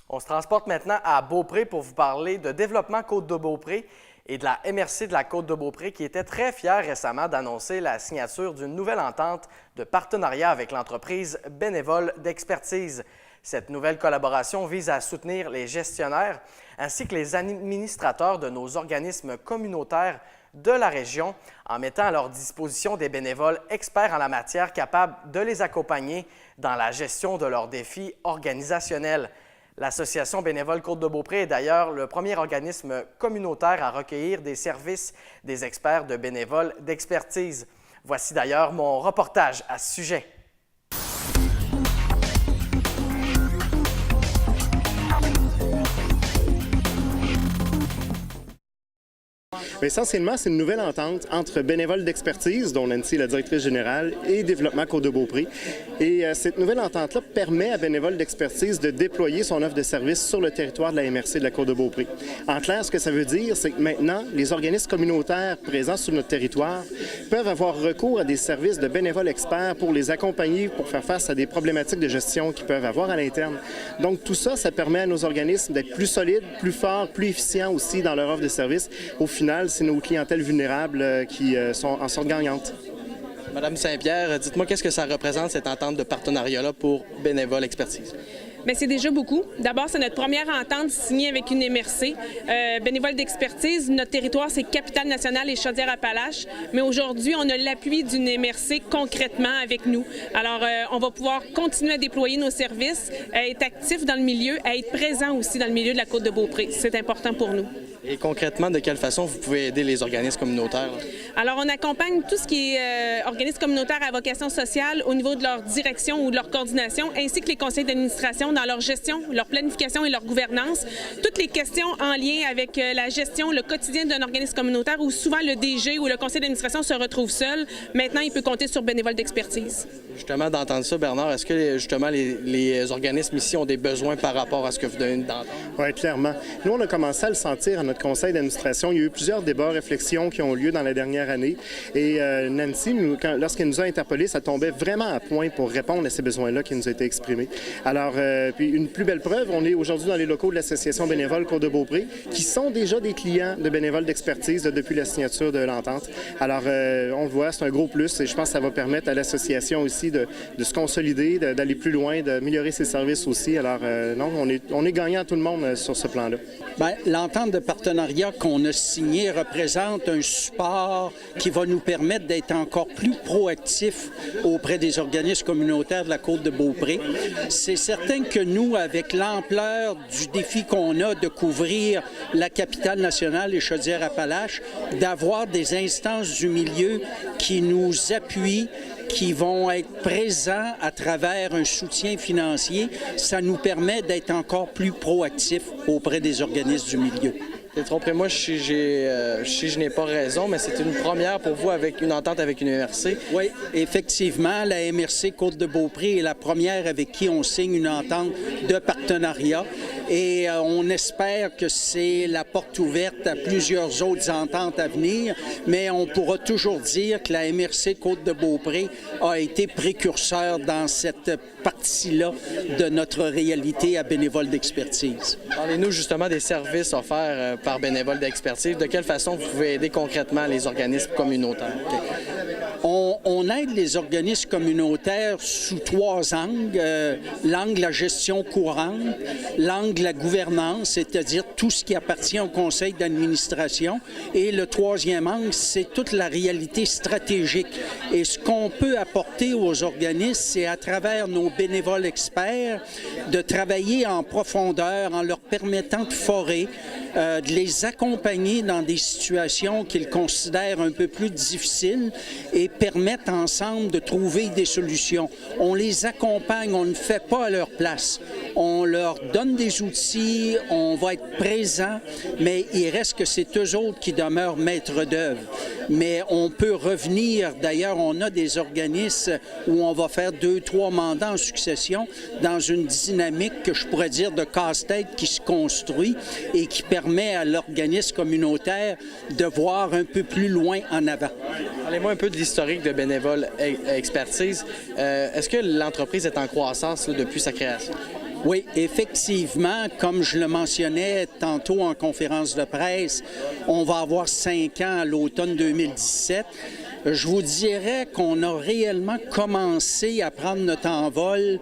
On se transporte maintenant à Beaupré pour vous parler de développement Côte-de-Beaupré et de la MRC de la Côte-de-Beaupré qui était très fière récemment d'annoncer la signature d'une nouvelle entente de partenariat avec l'entreprise Bénévole d'expertise. Cette nouvelle collaboration vise à soutenir les gestionnaires ainsi que les administrateurs de nos organismes communautaires de la région en mettant à leur disposition des bénévoles experts en la matière capables de les accompagner dans la gestion de leurs défis organisationnels. L'Association bénévole Côte-de-Beaupré est d'ailleurs le premier organisme communautaire à recueillir des services des experts de bénévoles d'expertise. Voici d'ailleurs mon reportage à ce sujet. Essentiellement, c'est une nouvelle entente entre Bénévoles d'expertise, dont Nancy est la directrice générale, et Développement Côte-de-Beaupré. Et cette nouvelle entente-là permet à Bénévoles d'expertise de déployer son offre de service sur le territoire de la MRC de la Côte-de-Beaupré. En clair, ce que ça veut dire, c'est que maintenant, les organismes communautaires présents sur notre territoire peuvent avoir recours à des services de bénévoles experts pour les accompagner, pour faire face à des problématiques de gestion qu'ils peuvent avoir à l'interne. Donc tout ça, ça permet à nos organismes d'être plus solides, plus forts, plus efficients aussi dans leur offre de service. Au final, c'est nos clientèles vulnérables qui en sortent gagnantes. Madame Saint-Pierre, dites-moi qu'est-ce que ça représente cette entente de partenariat-là pour Bénévole Expertise? Bien, c'est déjà beaucoup. D'abord, c'est notre première entente signée avec une MRC. Bénévole d'expertise, notre territoire, c'est Capitale-Nationale et Chaudière-Appalaches. Mais aujourd'hui, on a l'appui d'une MRC concrètement avec nous. Alors, on va pouvoir continuer à déployer nos services, à être actifs dans le milieu, à être présents aussi dans le milieu de la Côte-de-Beaupré. C'est important pour nous. Et concrètement, de quelle façon vous pouvez aider les organismes communautaires? Alors, on accompagne tout ce qui est organismes communautaires à vocation sociale au niveau de leur direction ou de leur coordination, ainsi que les conseils d'administration dans leur gestion, leur planification et leur gouvernance. Toutes les questions en lien avec la gestion, le quotidien d'un organisme communautaire où souvent le DG ou le conseil d'administration se retrouve seul. Maintenant, il peut compter sur Bénévole d'expertise. Justement, d'entendre ça, Bernard, est-ce que justement les organismes ici ont des besoins par rapport à ce que vous venez d'entendre? Oui, clairement. Nous, on a commencé à le sentir à notre conseil d'administration. Il y a eu plusieurs débats, réflexions qui ont lieu dans la dernière année. Et Nancy, lorsqu'elle nous a interpellés, ça tombait vraiment à point pour répondre à ces besoins-là qui nous ont été exprimés. Alors, puis une plus belle preuve, on est aujourd'hui dans les locaux de l'Association bénévole Côte-de-Beaupré, qui sont déjà des clients de bénévoles d'expertise depuis la signature de l'entente. Alors, on le voit, c'est un gros plus et je pense que ça va permettre à l'association aussi de se consolider, d'aller plus loin, d'améliorer ses services aussi. Alors, non, on est gagnant tout le monde sur ce plan-là. Bien, l'entente de partenariat qu'on a signée représente un support qui va nous permettre d'être encore plus proactifs auprès des organismes communautaires de la Côte-de-Beaupré. C'est certain que nous, avec l'ampleur du défi qu'on a de couvrir la Capitale-Nationale et Chaudière-Appalaches, d'avoir des instances du milieu qui nous appuient, qui vont être présents à travers un soutien financier, ça nous permet d'être encore plus proactifs auprès des organismes du milieu. Détrompez-moi si je n'ai pas raison, mais c'est une première pour vous avec une entente avec une MRC. Oui, effectivement, la MRC Côte-de-Beaupré est la première avec qui on signe une entente de partenariat et on espère que c'est la porte ouverte à plusieurs autres ententes à venir, mais on pourra toujours dire que la MRC Côte-de-Beaupré a été précurseur dans cette partie-là de notre réalité à Bénévole d'expertise. Parlez-nous justement des services offerts par Bénévole d'expertise. De quelle façon vous pouvez aider concrètement les organismes communautaires? On aide les organismes communautaires sous 3 angles. L'angle de la gestion courante, l'angle de la gouvernance, c'est-à-dire tout ce qui appartient au conseil d'administration. Et le 3e angle, c'est toute la réalité stratégique. Et ce qu'on peut apporter aux organismes, c'est à travers nos bénévoles experts de travailler en profondeur en leur permettant de forer, de les accompagner dans des situations qu'ils considèrent un peu plus difficiles et permettent ensemble de trouver des solutions. On les accompagne, on ne fait pas à leur place. On leur donne des outils, on va être présent, mais il reste que c'est eux autres qui demeurent maîtres d'œuvre. Mais on peut revenir, d'ailleurs, on a des organismes où on va faire 2-3 mandats en succession dans une dynamique que je pourrais dire de casse-tête qui se construit et qui permet à l'organisme communautaire de voir un peu plus loin en avant. Parlez-moi un peu de l'historique de Bénévole Expertise. Est-ce que l'entreprise est en croissance là, depuis sa création? Oui, effectivement, comme je le mentionnais tantôt en conférence de presse, on va avoir 5 ans à l'automne 2017. Je vous dirais qu'on a réellement commencé à prendre notre envol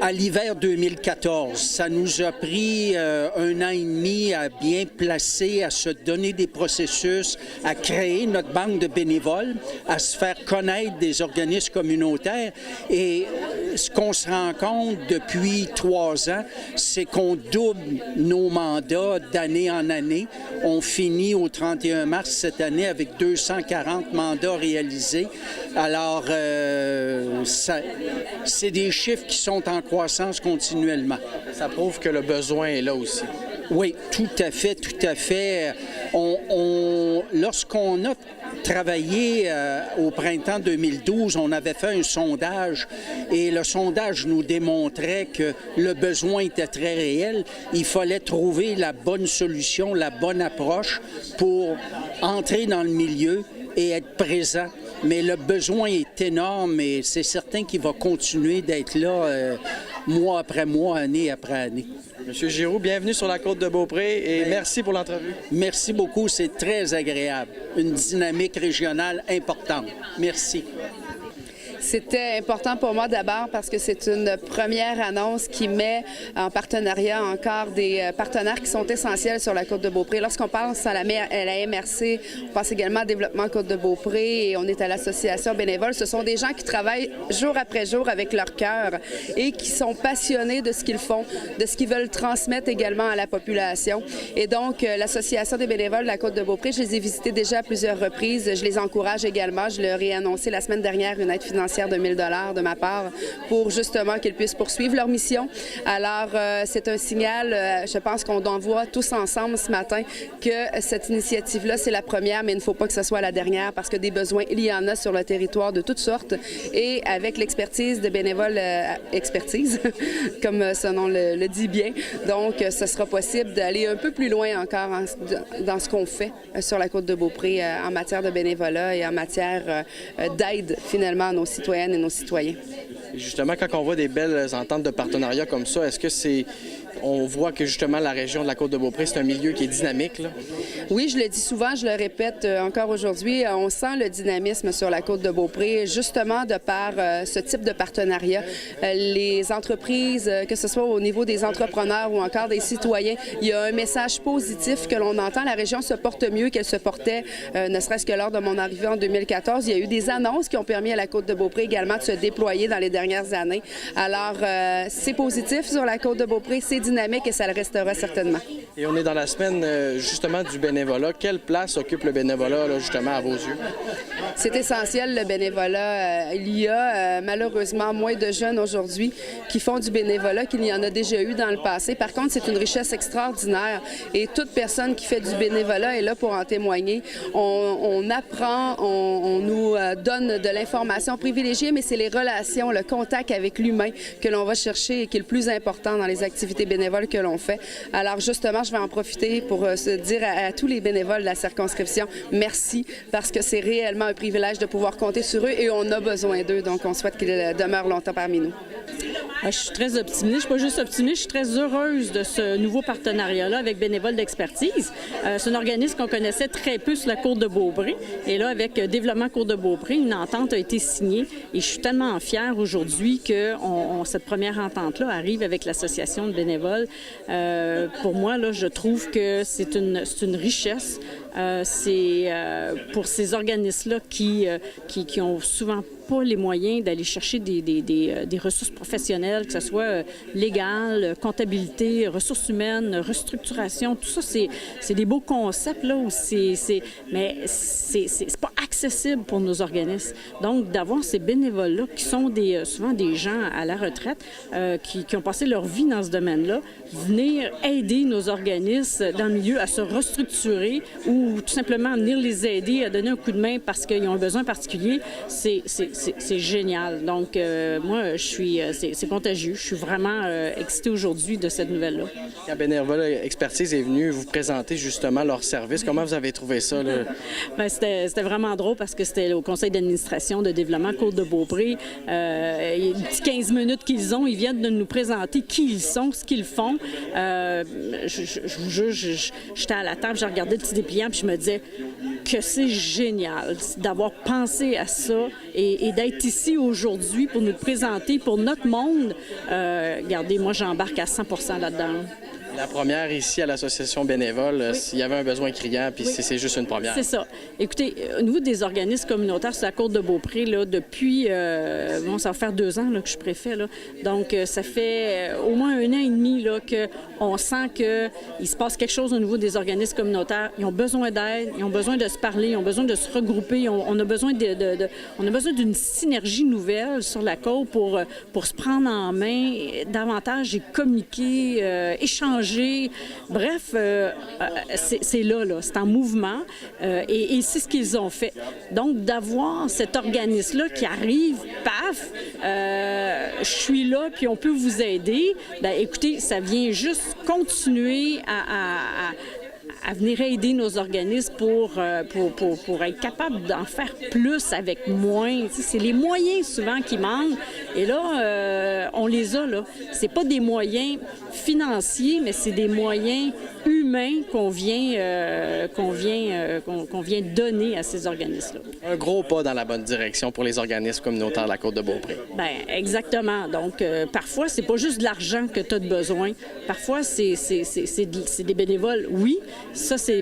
à l'hiver 2014. Ça nous a pris 1 an et demi à bien placer, à se donner des processus, à créer notre banque de bénévoles, à se faire connaître des organismes communautaires. Et ce qu'on se rend compte depuis 3 ans, c'est qu'on double nos mandats d'année en année. On finit au 31 mars cette année avec 240 mandats réalisés. Alors, c'est des chiffres qui sont en croissance continuellement. Ça prouve que le besoin est là aussi. Oui, tout à fait, tout à fait. Lorsqu'on a travaillé au printemps 2012, on avait fait un sondage et le sondage nous démontrait que le besoin était très réel. Il fallait trouver la bonne solution, la bonne approche pour entrer dans le milieu et être présent. Mais le besoin est énorme et c'est certain qu'il va continuer d'être là mois après mois, année après année. Monsieur Giroux, bienvenue sur la côte de Beaupré et merci pour l'entrevue. Merci beaucoup, c'est très agréable. Une dynamique régionale importante. Merci. C'était important pour moi d'abord parce que c'est une première annonce qui met en partenariat encore des partenaires qui sont essentiels sur la côte de Beaupré. Lorsqu'on pense à la MRC, on pense également au développement côte de Beaupré et on est à l'association bénévole. Ce sont des gens qui travaillent jour après jour avec leur cœur et qui sont passionnés de ce qu'ils font, de ce qu'ils veulent transmettre également à la population. Et donc, l'association des bénévoles de la côte de Beaupré, je les ai visités déjà à plusieurs reprises. Je les encourage également. Je leur ai annoncé la semaine dernière une aide financière de 1 000 $ de ma part pour justement qu'ils puissent poursuivre leur mission. Alors, c'est un signal, je pense qu'on envoie tous ensemble ce matin que cette initiative-là, c'est la première, mais il ne faut pas que ce soit la dernière parce que des besoins, il y en a sur le territoire de toutes sortes et avec l'expertise de bénévoles expertise, comme ce nom le dit bien. Donc, ce sera possible d'aller un peu plus loin encore dans ce qu'on fait sur la côte de Beaupré en matière de bénévolat et en matière d'aide finalement à nos citoyennes et nos citoyens. Et justement, quand on voit des belles ententes de partenariat comme ça, est-ce que on voit que justement la région de la côte de Beaupré, c'est un milieu qui est dynamique, là? Oui, je le dis souvent, je le répète encore aujourd'hui, on sent le dynamisme sur la côte de Beaupré, justement de par ce type de partenariat. Les entreprises, que ce soit au niveau des entrepreneurs ou encore des citoyens, il y a un message positif que l'on entend. La région se porte mieux qu'elle se portait, ne serait-ce que lors de mon arrivée en 2014. Il y a eu des annonces qui ont permis à la côte de Beaupré également de se déployer dans les dernières années. Alors, c'est positif sur la côte de Beaupré, c'est dynamique et ça le restera certainement. Et on est dans la semaine justement du bénévolat. Quelle place occupe le bénévolat là, justement à vos yeux? C'est essentiel le bénévolat. Il y a malheureusement moins de jeunes aujourd'hui qui font du bénévolat qu'il y en a déjà eu dans le passé. Par contre, c'est une richesse extraordinaire et toute personne qui fait du bénévolat est là pour en témoigner. On apprend, on nous donne de l'information privilégiée, mais c'est les relations, le contact avec l'humain que l'on va chercher et qui est le plus important dans les activités bénévoles que l'on fait. Alors justement, je vais en profiter pour se dire à tous les bénévoles de la circonscription, merci, parce que c'est réellement un privilège de pouvoir compter sur eux et on a besoin d'eux, donc on souhaite qu'ils demeurent longtemps parmi nous. Je suis très optimiste. Je ne suis pas juste optimiste, je suis très heureuse de ce nouveau partenariat-là avec Bénévoles d'expertise. C'est un organisme qu'on connaissait très peu sur la côte de Beaupré. Et là, avec Développement Côte de Beaupré, une entente a été signée. Et je suis tellement fière aujourd'hui que cette première entente-là arrive avec l'Association de bénévoles. Pour moi, là, je trouve que c'est une richesse. C'est pour ces organismes-là qui ont souvent pas les moyens d'aller chercher des ressources professionnelles, que ce soit légal, comptabilité, ressources humaines, restructuration, tout ça, c'est des beaux concepts, là, mais c'est pas accessible pour nos organismes. Donc, d'avoir ces bénévoles-là, qui sont souvent des gens à la retraite, qui ont passé leur vie dans ce domaine-là, venir aider nos organismes dans le milieu à se restructurer ou tout simplement venir les aider à donner un coup de main parce qu'ils ont un besoin particulier, c'est c'est génial. Donc, moi, c'est contagieux. Je suis vraiment excitée aujourd'hui de cette nouvelle-là. Quand Bénévole Expertise est venu vous présenter justement leur service, comment vous avez trouvé ça, là? Bien, c'était vraiment drôle parce que c'était au conseil d'administration de développement Côte-de-Beaupré. Les petits 15 minutes qu'ils ont, ils viennent de nous présenter qui ils sont, ce qu'ils font. Je vous jure, j'étais à la table, j'ai regardé le petit dépliant puis je me disais que c'est génial d'avoir pensé à ça et d'être ici aujourd'hui pour nous présenter pour notre monde. Regardez, moi, j'embarque à 100% là-dedans. La première ici à l'Association bénévole, s'il y avait un besoin criant, puis c'est juste une première. C'est ça. Écoutez, au niveau des organismes communautaires sur la Côte-de-Beaupré, là, depuis, ça va faire 2 ans là, que je suis préfet. Là. Donc, ça fait au moins 1 an et demi là, qu'on sent qu'il se passe quelque chose au niveau des organismes communautaires. Ils ont besoin d'aide, ils ont besoin de se parler, ils ont besoin de se regrouper. On a besoin on a besoin d'une synergie nouvelle sur la Côte pour se prendre en main davantage et communiquer, échanger. Bref, c'est là, c'est en mouvement et c'est ce qu'ils ont fait. Donc, d'avoir cet organisme-là qui arrive, paf, je suis là, puis on peut vous aider, bien, écoutez, ça vient juste continuer à venir aider nos organismes pour être capable d'en faire plus avec moins. C'est les moyens souvent qui manquent. Et là, on les a, là. C'est pas des moyens financiers, mais c'est des moyens humains qu'on vient donner à ces organismes-là. Un gros pas dans la bonne direction pour les organismes communautaires de la Côte-de-Beaupré. Bien, exactement. Donc, parfois, c'est pas juste de l'argent que tu as de besoin. Parfois, c'est des bénévoles, oui.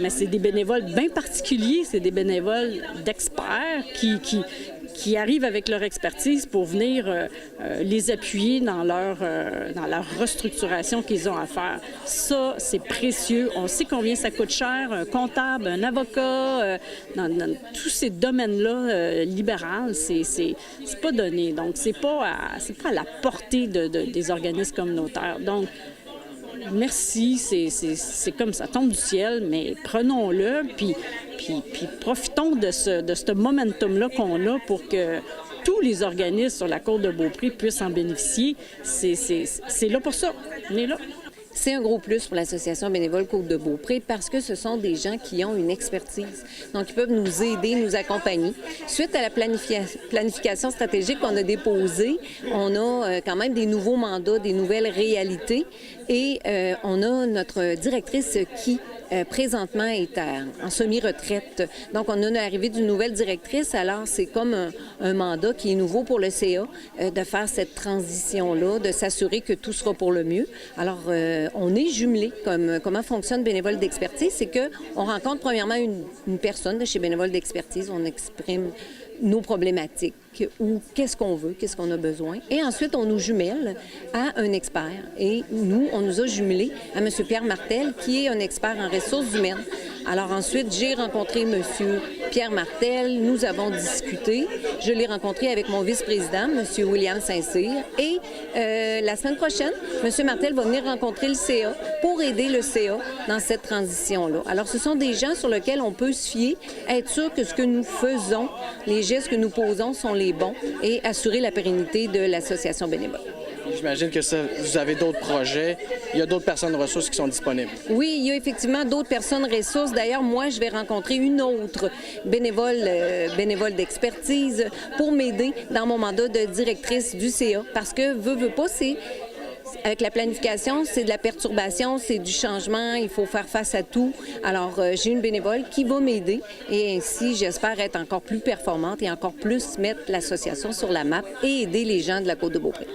Mais c'est des bénévoles bien particuliers. C'est des bénévoles d'experts qui arrivent avec leur expertise pour venir les appuyer dans leur restructuration qu'ils ont à faire. Ça, c'est précieux. On sait combien ça coûte cher, un comptable, un avocat, dans tous ces domaines-là, libéral, c'est pas donné. Donc, c'est pas à la portée des organismes communautaires. Donc, merci, c'est comme ça tombe du ciel, mais prenons-le, puis profitons de ce momentum-là qu'on a pour que tous les organismes sur la Côte-de-Beaupré puissent en bénéficier. C'est là pour ça. On est là. C'est un gros plus pour l'Association bénévole Côte-de-Beaupré parce que ce sont des gens qui ont une expertise. Donc, ils peuvent nous aider, nous accompagner. Suite à la planification stratégique qu'on a déposée, on a quand même des nouveaux mandats, des nouvelles réalités et on a notre directrice qui présentement est en semi-retraite. Donc, on a l'arrivée d'une nouvelle directrice. Alors, c'est comme un mandat qui est nouveau pour le CA, de faire cette transition-là, de s'assurer que tout sera pour le mieux. Alors, on est jumelés. Comment fonctionne Bénévole d'expertise? C'est qu'on rencontre premièrement une personne de chez Bénévole d'expertise. On exprime nos problématiques ou qu'est-ce qu'on veut, qu'est-ce qu'on a besoin. Et ensuite, on nous jumelle à un expert. Et nous, on nous a jumelés à M. Pierre Martel, qui est un expert en ressources humaines. Alors ensuite, j'ai rencontré M. Pierre Martel, nous avons discuté. Je l'ai rencontré avec mon vice-président, M. William Saint-Cyr. Et la semaine prochaine, M. Martel va venir rencontrer le CA pour aider le CA dans cette transition-là. Alors, ce sont des gens sur lesquels on peut se fier, être sûr que ce que nous faisons, les gestes que nous posons sont les bons et assurer la pérennité de l'association bénévole. J'imagine que vous avez d'autres projets. Il y a d'autres personnes ressources qui sont disponibles. Oui, il y a effectivement d'autres personnes ressources. D'ailleurs, moi, je vais rencontrer une autre bénévole d'expertise pour m'aider dans mon mandat de directrice du CA. Parce que, veut pas, avec la planification, c'est de la perturbation, c'est du changement, il faut faire face à tout. Alors, j'ai une bénévole qui va m'aider et ainsi, j'espère être encore plus performante et encore plus mettre l'association sur la map et aider les gens de la Côte-de-Beaupré.